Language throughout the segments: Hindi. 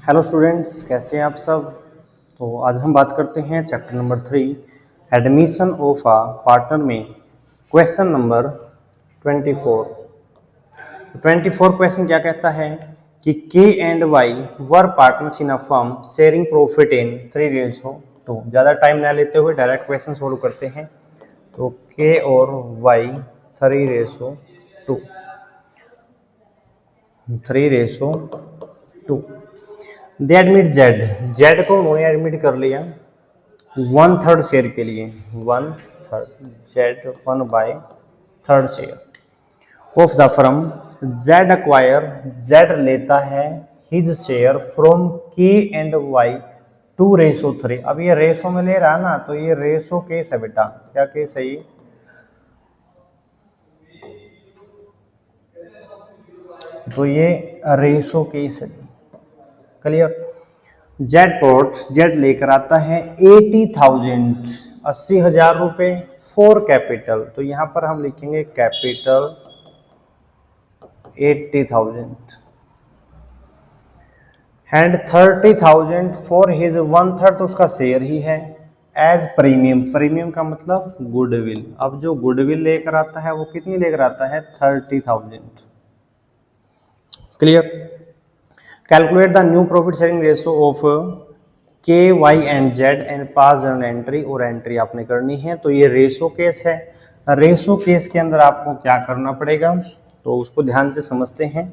हेलो स्टूडेंट्स, कैसे हैं आप सब। तो आज हम बात करते हैं chapter number 3 admission of a partner में क्वेश्चन नंबर 24। 24 क्वेश्चन क्या कहता है कि K and Y were partners in a firm sharing profit in 3:2। ज़्यादा टाइम ना लेते हुए डायरेक्ट क्वेश्चन सोल्व करते हैं। तो के और Y 3:2 3:2। They admit Z, Z को उन्होंने एडमिट कर लिया 1/3 शेयर के लिए। 1/3 Z 1/3 share of the firm. Z acquire, Z लेता है हिज शेयर फ्रॉम के एंड वाई 2:3। अब ये रेशो में ले रहा है ना, तो ये रेशो केस है बेटा। क्या केस है ये? तो ये रेशो केस है। क्लियर। जेड पोर्ट, जेड लेकर आता है 80,000, 80,000 रुपए फॉर कैपिटल। तो यहां पर हम लिखेंगे कैपिटल 80,000 एंड 30,000 फॉर हिज 1/3, तो उसका शेयर ही है एज प्रीमियम। प्रीमियम का मतलब गुडविल। अब जो गुडविल लेकर आता है वो कितनी लेकर आता है? 30,000। Clear. Calculate the new profit sharing ratio of K Y and Z and pass journal entry, और एंट्री आपने करनी है। तो ये रेशो केस है। रेशो केस के अंदर आपको क्या करना पड़ेगा, तो उसको ध्यान से समझते हैं।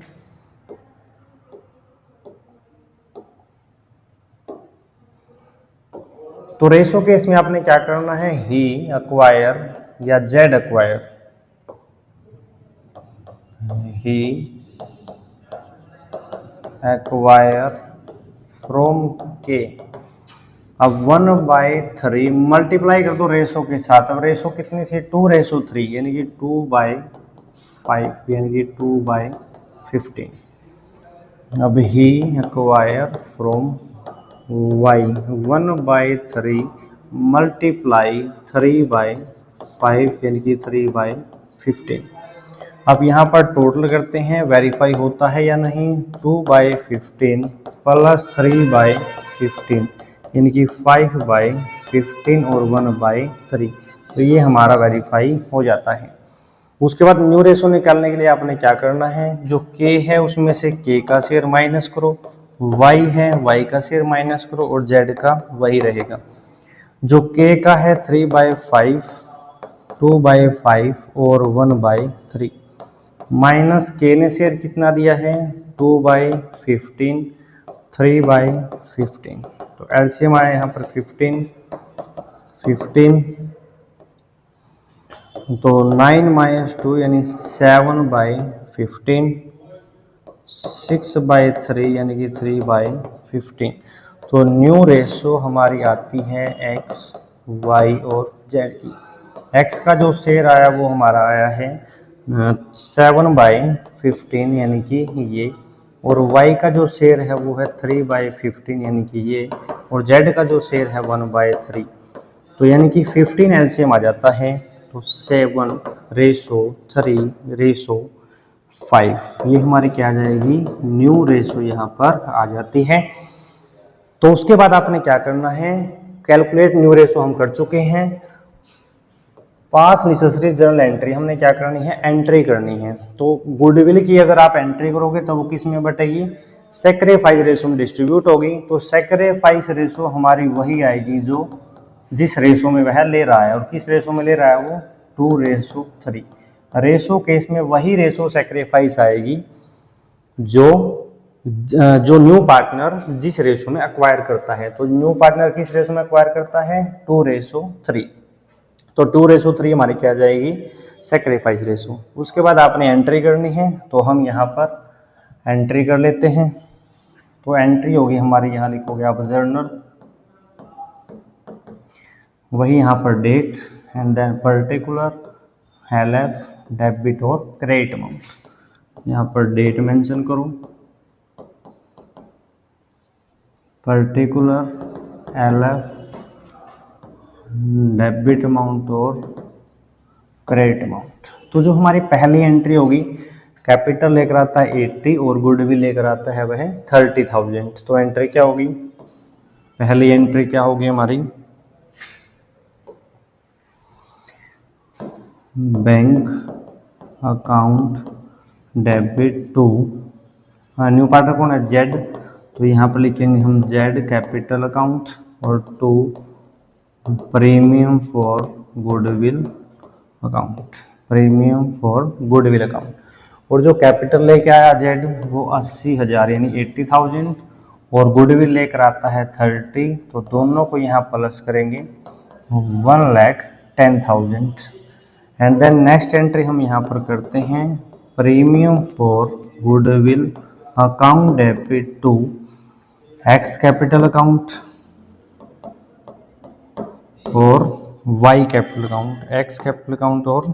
तो रेशो केस में आपने क्या करना है? ही अक्वायर या Z acquire, he acquire from के। अब 1/3 मल्टीप्लाई कर दो रेशो के साथ। अब रेशो कितनी थी? 2:3, यानी कि 2/5, यानी कि 2/15। अब ही एक्वायर फ्रॉम वाई 1/3 मल्टीप्लाई 3/5, यानी कि 3/15। अब यहाँ पर टोटल करते हैं, वेरीफाई होता है या नहीं। 2/15 प्लस 3/15, यानी कि 5/15 और 1/3। तो ये हमारा वेरीफाई हो जाता है। उसके बाद न्यू रेशो निकालने के लिए आपने क्या करना है? जो के है उसमें से के का शेयर माइनस करो, वाई है वाई का शेयर माइनस करो, और जेड का वही रहेगा। जो के का है 3/5, 2/5 और 1/3, माइनस के ने शेयर कितना दिया है? 2/15, 3/15। तो एलसीएम आया यहाँ पर 15, तो 9 - 2 यानी 7/15, 6/3 यानी कि 3/15। तो न्यू रेशो हमारी आती है एक्स, वाई और जेड की। एक्स का जो शेयर आया वो हमारा आया है 7/15, यानी कि ये, और y का जो शेयर है वो है 3/15, यानी कि ये, और z का जो शेयर है 1/3। तो यानी कि 15 एलसीएम आ जाता है। तो 7:3:5, ये हमारी क्या आ जाएगी? न्यू रेशो यहाँ पर आ जाती है। तो उसके बाद आपने क्या करना है? कैलकुलेट न्यू रेशो हम कर चुके हैं। पास नेसेसरी जर्नल एंट्री हमने क्या करनी है? एंट्री करनी है। तो गुडविल की अगर आप एंट्री करोगे तो वो किस में बटेगी? सैक्रिफाइस रेशो में डिस्ट्रीब्यूट होगी। तो सैक्रिफाइस रेशो हमारी वही आएगी जो जिस रेशो में वह ले रहा है। और किस रेशो में ले रहा है वो? 2:3। रेशो केस में वही रेशो सैक्रिफाइस आएगी जो न्यू पार्टनर जिस रेशो में एक्वायर करता है। तो न्यू पार्टनर किस रेशो में एक्वायर करता है? 2:3। तो 2:3 हमारी क्या जाएगी? Sacrifice ratio. उसके बाद आपने एंट्री करनी है, तो हम यहाँ पर एंट्री कर लेते हैं। तो एंट्री होगी हमारी, यहाँ लिखोगे आप जर्नल, वही यहाँ पर date and then particular, LF, debit और क्रेडिट अमाउंट। यहाँ पर डेट मेंशन करो, पर्टिकुलर, एलएफ, डेबिट अमाउंट और क्रेडिट अमाउंट। तो जो हमारी पहली एंट्री होगी कैपिटल लेकर आता है 80 और गुडविल लेकर आता है वह 30,000। तो एंट्री क्या होगी, पहली एंट्री क्या होगी हमारी, bank account debit to, new partner कौन है, जेड, तो यहाँ पर लिखेंगे हम जेड कैपिटल अकाउंट और to premium for goodwill account, premium for goodwill account. और जो कैपिटल लेके आया जेड वो 80,000 यानी 80,000 और गुडविल लेकर आता है 30, तो दोनों को यहाँ प्लस करेंगे 1,10,000। एंड देन नेक्स्ट एंट्री हम यहाँ पर करते हैं premium for goodwill account debit to X capital account और Y capital account, X capital account और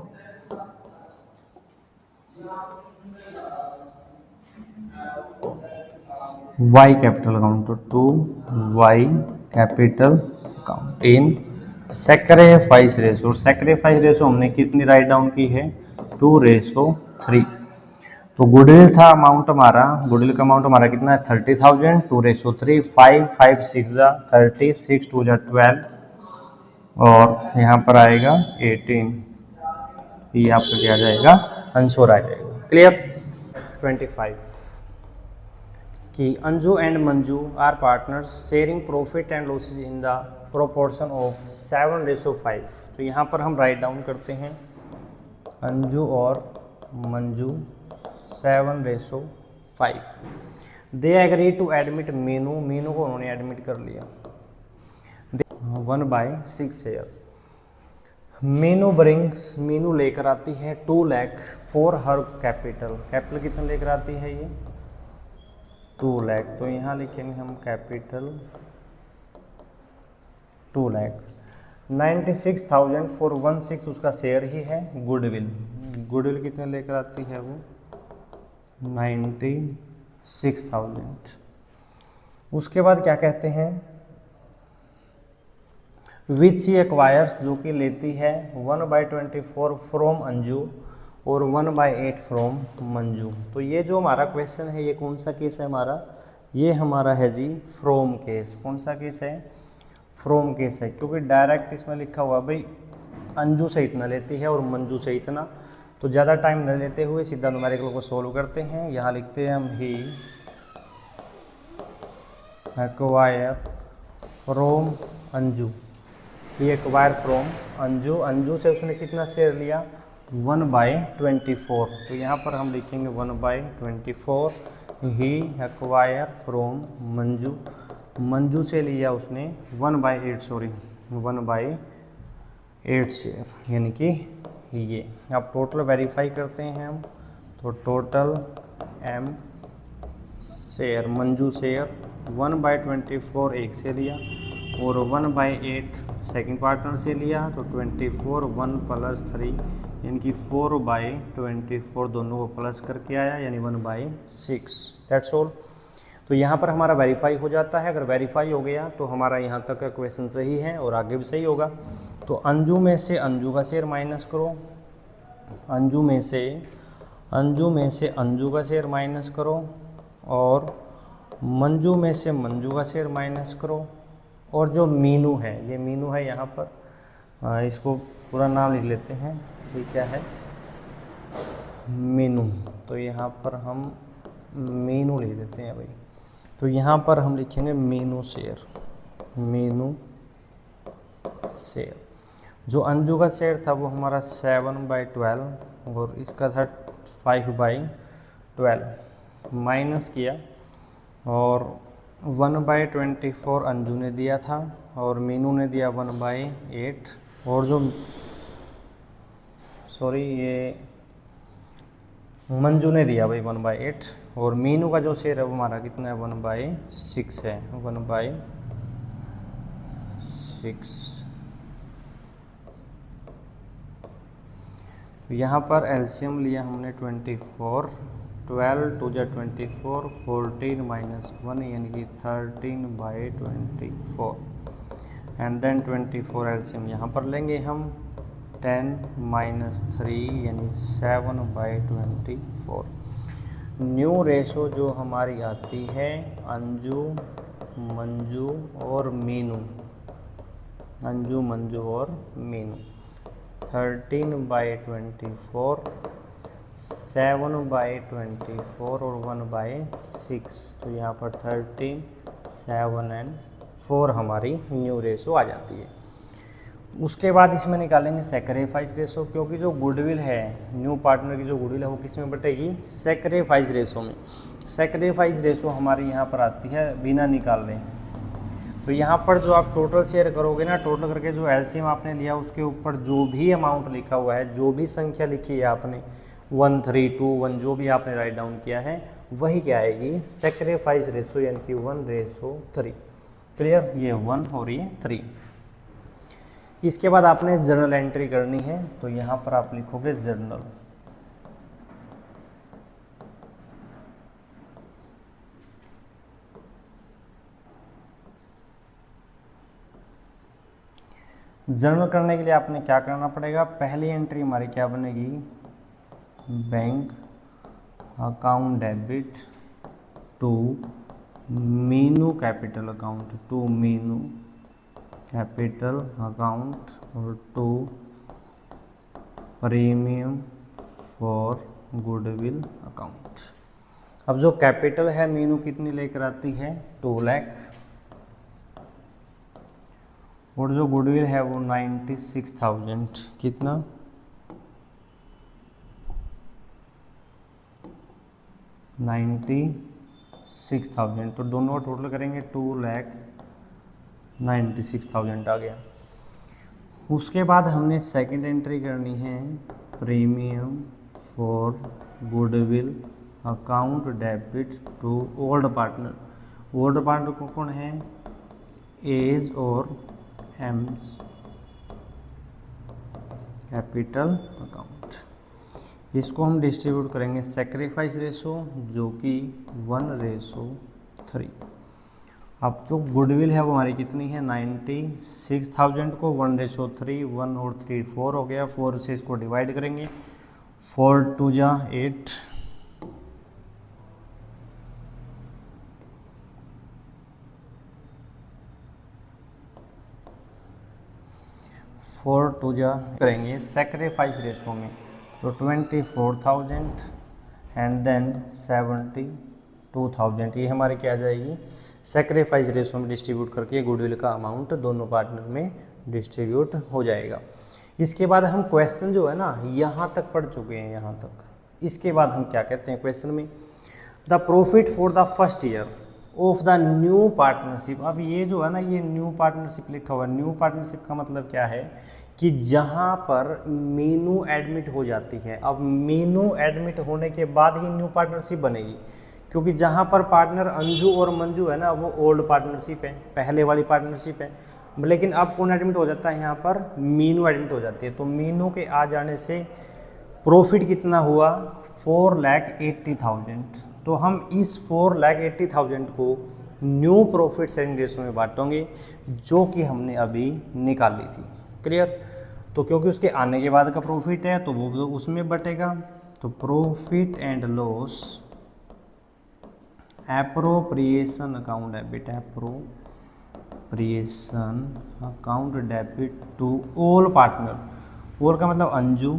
वाई कैपिटल अकाउंट, तो to Y capital account in sacrifice ratio. और सैक्रिफाइस रेशो हमने कितनी राइट डाउन की है, 2:3। तो गुडविल था अमाउंट हमारा, गुडविल का अमाउंट हमारा कितना है 30,000, 2:3, 5 5 6 30, 6 2 12 और यहाँ पर आएगा 18, ये आपका क्या आ जाएगा, आंसर आ जाएगा। क्लियर। 25 कि Anju and Manju are partners sharing profit and losses in the proportion of 7:5। तो यहाँ पर हम राइट डाउन करते हैं अंजू और Manju 7:5। They agree to admit Meenu, Meenu को उन्होंने एडमिट कर लिया 1/6 शेयर। मीनू ब्रिंग्स, मीनू लेकर आती है 2 lakh for her capital, capital कितना लेकर आती है ये 2 लाख, तो यहाँ लिखेंगे हम कैपिटल 2 लाख। 96,000 फॉर 1/6 उसका शेयर ही है गुडविल, गुडविल कितने लेकर आती है वो 96,000। उसके बाद क्या कहते हैं विच ही एक्वायर्स, जो कि लेती है 1/24 फ्रॉम अंजू और 1/8 फ्रॉम मंजू। तो ये जो हमारा क्वेश्चन है ये कौन सा केस है हमारा, ये हमारा है जी फ्रॉम केस। कौन सा केस है, फ्रॉम केस है, क्योंकि डायरेक्ट इसमें लिखा हुआ भाई अंजू से इतना लेती है और मंजू से इतना, तो ज़्यादा टाइम न लेते हुए सीधा न्यूमेरिकल को सोल्व करते हैं। यहाँ लिखते हैं हम he acquire from Anju, he acquire from Anju, Anju से उसने कितना शेयर लिया 1/24, तो यहाँ पर हम लिखेंगे 1/24। ही एक्वायर फ्रॉम मंजू, मंजू से लिया उसने 1/8 शेयर, यानी कि ये। अब टोटल वेरीफाई करते हैं हम, तो total M share, Manju share 1/24 एक से लिया और 1/8 सेकंड पार्टनर से लिया, तो 24 1 + 3 यानी कि 4/24 दोनों को प्लस करके आया, यानी 1/6। That's all. तो यहाँ पर हमारा वेरीफाई हो जाता है। अगर वेरीफाई हो गया तो हमारा यहाँ तक का क्वेश्चन सही है और आगे भी सही होगा। तो अंजू में से अंजू का शेयर माइनस करो, अंजू में से अंजू का शेयर माइनस करो और मंजू में से मंजू का शेयर माइनस करो। और जो मीनू है, ये मीनू है यहाँ पर, इसको पूरा नाम लिख लेते हैं, ये क्या है मीनू, तो यहाँ पर हम मीनू लिख देते हैं भाई। तो यहाँ पर हम लिखेंगे मीनू शेयर, मीनू शेयर। जो अंजू का शेयर था वो हमारा 7/12 और इसका था 5/12, माइनस किया और 1/24 अंजू ने दिया था और मीनू ने दिया 1/8, और जो ये मंजू ने दिया भाई 1/8, और मीनू का जो शेयर है वो हमारा कितना है 1/6 है, 1/6। यहाँ पर एलसीएम लिया हमने 24, 12 2 × 24, 14 - 1 यानी कि 13/24 एंड देन 24 एलसीएम यहाँ पर लेंगे हम 10 - 3 यानी 7/24। न्यू रेशो जो हमारी आती है अंजू मंजू और मीनू, अंजू मंजू और मीनू, 13/24, 7/24 और 1/6। तो यहाँ पर 13, 7 एंड 4 हमारी न्यू रेशो आ जाती है। उसके बाद इसमें निकालेंगे सैक्रिफाइस रेशो, क्योंकि जो गुडविल है न्यू पार्टनर की जो गुडविल है वो किस में बटेगी, सैक्रिफाइस रेशो में। सैक्रिफाइस रेशो हमारी यहाँ पर आती है बिना निकालने। तो यहाँ पर जो आप टोटल शेयर करोगे ना, टोटल करके जो एलसीएम आपने लिया उसके ऊपर जो भी अमाउंट लिखा हुआ है, जो भी संख्या लिखी है आपने 1, 3, 2, 1 जो भी आपने राइट डाउन किया है वही क्या आएगी, सैक्रिफाइस रेशो, यानी कि 1:3। क्लियर, ये 1 और ये 3। इसके बाद आपने जर्नल एंट्री करनी है, तो यहाँ पर आप लिखोगे जर्नल। जर्नल करने के लिए आपने क्या करना पड़ेगा, पहली एंट्री हमारी क्या बनेगी, bank account debit to Meenu capital account, to Meenu capital account और to premium for goodwill account. अब जो कैपिटल है मीनू कितनी लेकर आती है, 2 लाख, और जो गुडविल है वो 96,000, कितना, 96,000। तो दोनों का टोटल करेंगे 2,96,000 आ गया। उसके बाद हमने सेकंड एंट्री करनी है, premium for goodwill account debit to old partner. Old partner को कौन है, एज और एम्स कैपिटल अकाउंट। इसको हम डिस्ट्रीब्यूट करेंगे सैक्रिफाइस रेशो जो कि 1:3। अब जो गुडविल है वो हमारी कितनी है, 96,000 को 1:3, 1 और 3 4 हो गया, 4 से इसको डिवाइड करेंगे, 4 2 जा 8, 4 2 जा करेंगे सैक्रिफाइस रेशो में, तो 24,000 एंड देन 72,000, ये हमारी क्या आ जाएगी, सैक्रिफाइस रेशो में डिस्ट्रीब्यूट करके गुडविल का अमाउंट दोनों पार्टनर में डिस्ट्रीब्यूट हो जाएगा। इसके बाद हम क्वेश्चन जो है ना यहाँ तक पढ़ चुके हैं, यहाँ तक। इसके बाद हम क्या कहते हैं क्वेश्चन में, the profit for the first year of the new partnership. अब ये जो है ना, ये न्यू पार्टनरशिप लिखा हुआ है। न्यू पार्टनरशिप का मतलब क्या है कि जहाँ पर मीनू एडमिट हो जाती है। अब मीनू एडमिट होने के बाद ही न्यू पार्टनरशिप बनेगी, क्योंकि जहाँ पर पार्टनर अंजू और मंजू है ना, वो ओल्ड पार्टनरशिप है, पहले वाली पार्टनरशिप है। लेकिन अब कौन एडमिट हो जाता है, यहाँ पर मीनू एडमिट हो जाती है। तो मीनू के आ जाने से प्रॉफिट कितना हुआ, 4,80,000। तो हम इस 4,80,000 को न्यू प्रॉफिट शेयरिंग रेशो में बांटेंगे, जो कि हमने अभी निकाल ली थी। क्लियर, तो क्योंकि उसके आने के बाद का प्रॉफिट है तो वो उसमें बटेगा। तो profit and loss appropriation account debit, appropriation account debit to all partner. All का मतलब Anju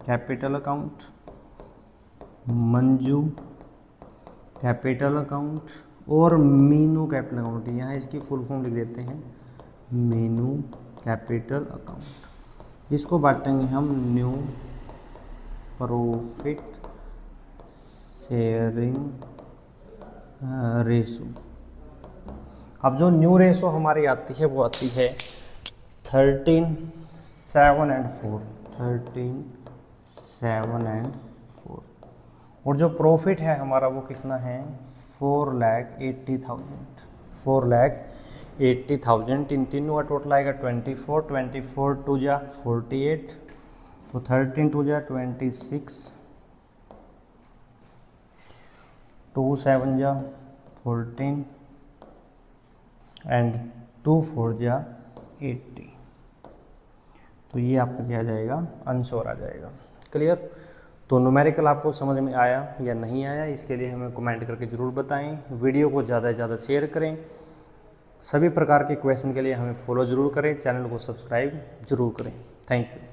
capital account, Manju capital account और मीनू कैपिटल अकाउंट। यहाँ इसकी फुल फॉर्म लिख देते हैं, मीनू कैपिटल अकाउंट। इसको बांटेंगे हम न्यू प्रॉफिट शेयरिंग रेशो। अब जो न्यू रेशो हमारी आती है वो आती है 13, 7 एंड 4, 13, 7 एंड 4। और जो प्रॉफिट है हमारा वो कितना है, 4,80,000, 4,80,000। इन तीनों का टोटल आएगा 24, 24 2 जा 48, तो 13 2 जा 26, 2 7 जा 14 एंड 2 4 जा 80। तो ये आपका क्या आ जाएगा, आंसर आ जाएगा। क्लियर। तो न्यूमेरिकल आपको समझ में आया या नहीं आया, इसके लिए हमें कमेंट करके ज़रूर बताएं। वीडियो को ज़्यादा से ज़्यादा शेयर करें। सभी प्रकार के क्वेश्चन के लिए हमें फॉलो ज़रूर करें, चैनल को सब्सक्राइब ज़रूर करें। Thank you.